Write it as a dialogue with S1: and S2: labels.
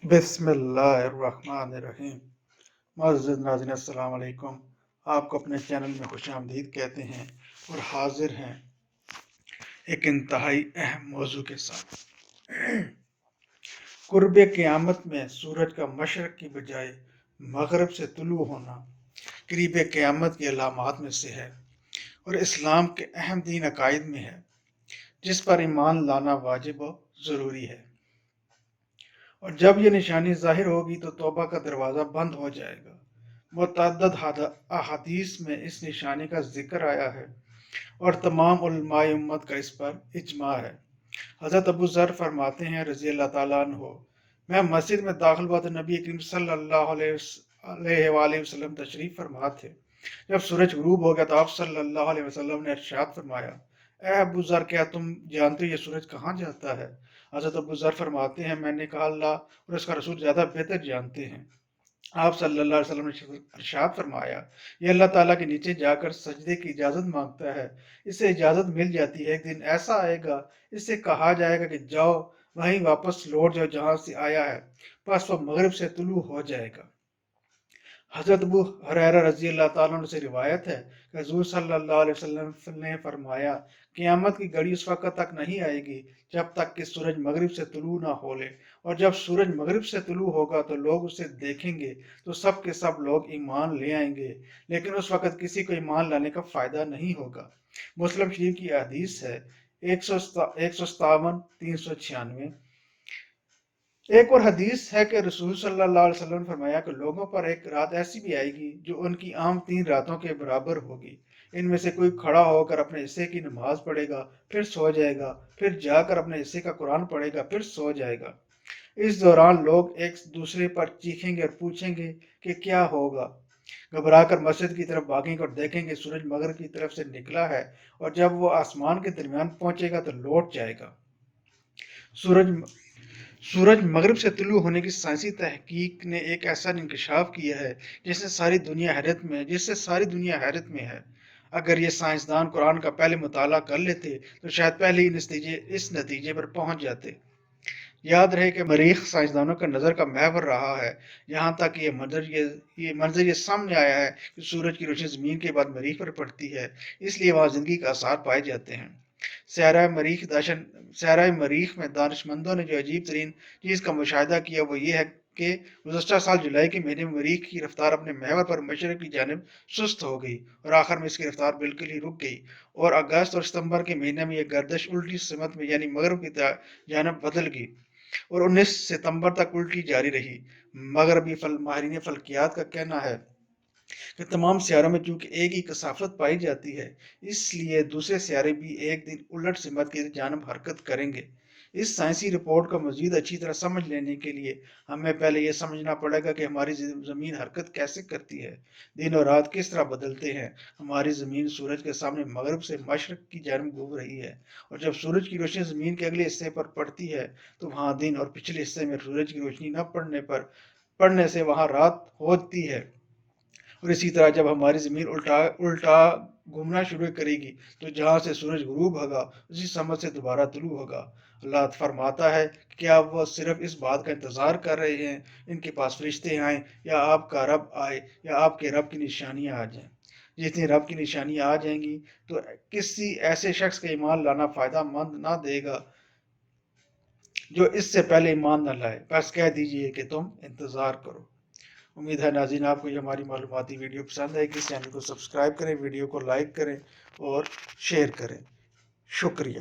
S1: بسم اللہ الرحمن الرحیم۔ معزز ناظرین السلام علیکم۔ آپ کو اپنے چینل میں خوش آمدید کہتے ہیں اور حاضر ہیں ایک انتہائی اہم موضوع کے ساتھ۔ قرب قیامت میں سورج کا مشرق کی بجائے مغرب سے طلوع ہونا قریب قیامت کی علامات میں سے ہے اور اسلام کے اہم دین عقائد میں ہے، جس پر ایمان لانا واجب و ضروری ہے، اور جب یہ نشانی ظاہر ہوگی تو توبہ کا دروازہ بند ہو جائے گا۔ متعدد احادیث میں اس نشانی کا ذکر آیا ہے اور تمام علماء امت کا اس پر اجماع ہے۔ حضرت ابو ذر فرماتے ہیں رضی اللہ تعالیٰ عنہ، میں مسجد میں داخل ہوا تو نبی کریم صلی اللہ علیہ وآلہ وسلم تشریف فرما تھے۔ جب سورج غروب ہو گیا تو آپ صلی اللہ علیہ وسلم نے ارشاد فرمایا، اے ابو ذر، کیا تم جانتے ہو یہ سورج کہاں جاتا ہے؟ حضرت ابو ذر فرماتے ہیں، میں نے کہا اللہ اور اس کا رسول زیادہ بہتر جانتے ہیں۔ آپ صلی اللہ علیہ وسلم نے ارشاد فرمایا، یہ اللہ تعالیٰ کے نیچے جا کر سجدے کی اجازت مانگتا ہے، اسے اجازت مل جاتی ہے۔ ایک دن ایسا آئے گا، اس سے کہا جائے گا کہ جاؤ وہیں واپس لوٹ جاؤ جہاں سے آیا ہے، پس وہ مغرب سے طلوع ہو جائے گا۔ حضرت ابو ہریرہ رضی اللہ تعالیٰ عنہ سے روایت ہے کہ حضور صلی اللہ علیہ وسلم نے فرمایا، قیامت کی گھڑی اس وقت تک نہیں آئے گی جب تک کہ سورج مغرب سے طلوع نہ ہو لے، اور جب سورج مغرب سے طلوع ہوگا تو لوگ اسے دیکھیں گے تو سب کے سب لوگ ایمان لے آئیں گے، لیکن اس وقت کسی کو ایمان لانے کا فائدہ نہیں ہوگا۔ مسلم شریف کی حدیث ہے 157 396۔ ایک اور حدیث ہے کہ رسول صلی اللہ علیہ وسلم نے فرمایا کہ لوگوں پر ایک رات ایسی بھی آئے گی جو ان کی عام 3 راتوں کے برابر ہوگی۔ ان میں سے کوئی کھڑا ہو کر اپنے حصے کی نماز پڑھے گا، پھر سو جائے گا، پھر جا کر اپنے حصے کا قرآن پڑھے گا، پھر سو جائے گا۔ اس دوران لوگ ایک دوسرے پر چیخیں گے اور پوچھیں گے کہ کیا ہوگا۔ گھبرا کر مسجد کی طرف بھاگیں گے اور دیکھیں گے سورج مغرب کی طرف سے نکلا ہے، اور جب وہ آسمان کے درمیان پہنچے گا تو لوٹ جائے گا۔ سورج مغرب سے طلوع ہونے کی سائنسی تحقیق نے ایک ایسا انکشاف کیا ہے جس سے ساری دنیا حیرت میں ہے۔ اگر یہ سائنسدان قرآن کا پہلے مطالعہ کر لیتے تو شاید پہلے ہی اس نتیجے پر پہنچ جاتے۔ یاد رہے کہ مریخ سائنسدانوں کا نظر کا محور رہا ہے، یہاں تک کہ یہ منظر یہ سامنے آیا ہے کہ سورج کی روشنی زمین کے بعد مریخ پر پڑتی ہے، اس لیے وہاں زندگی کا آثار پائے جاتے ہیں۔ سیارہ مریخ میں دانش مندوں نے جو عجیب ترین چیز کا مشاہدہ کیا وہ یہ ہے کہ گزشتہ سال جولائی کے مہینے میں مریخ کی رفتار اپنے محور پر مشرق کی جانب سست ہو گئی اور آخر میں اس کی رفتار بالکل ہی رک گئی، اور اگست اور ستمبر کے مہینے میں یہ گردش الٹی سمت میں یعنی مغرب کی جانب بدل گئی اور 19 ستمبر تک الٹی جاری رہی۔ مغربی ماہرین فلکیات کا کہنا ہے کہ تمام سیاروں میں چونکہ ایک ہی کثافت پائی جاتی ہے، اس لیے دوسرے سیارے بھی ایک دن الٹ سمت کی جانب حرکت کریں گے۔ اس سائنسی رپورٹ کو مزید اچھی طرح سمجھ لینے کے لیے ہمیں پہلے یہ سمجھنا پڑے گا کہ ہماری زمین حرکت کیسے کرتی ہے، دن اور رات کس طرح بدلتے ہیں۔ ہماری زمین سورج کے سامنے مغرب سے مشرق کی جانب گھوم رہی ہے، اور جب سورج کی روشنی زمین کے اگلے حصے پر پڑتی ہے تو وہاں دن اور پچھلے حصے میں سورج کی روشنی نہ پڑنے سے وہاں رات ہوتی ہے، اور اسی طرح جب ہماری زمین الٹا گھومنا شروع کرے گی تو جہاں سے سورج غروب ہوگا اسی سمت سے دوبارہ طلوع ہوگا۔ اللہ فرماتا ہے کہ کیا وہ صرف اس بات کا انتظار کر رہے ہیں ان کے پاس فرشتے آئیں یا آپ کا رب آئے یا آپ کے رب کی نشانیاں آ جائیں۔ جتنی رب کی نشانیاں آ جائیں گی تو کسی ایسے شخص کا ایمان لانا فائدہ مند نہ دے گا جو اس سے پہلے ایمان نہ لائے، بس کہہ دیجئے کہ تم انتظار کرو۔ امید ہے ناظرین آپ کو یہ ہماری معلوماتی ویڈیو پسند ہے کہ اس چینل کو سبسکرائب کریں، ویڈیو کو لائک کریں اور شیئر کریں۔ شکریہ۔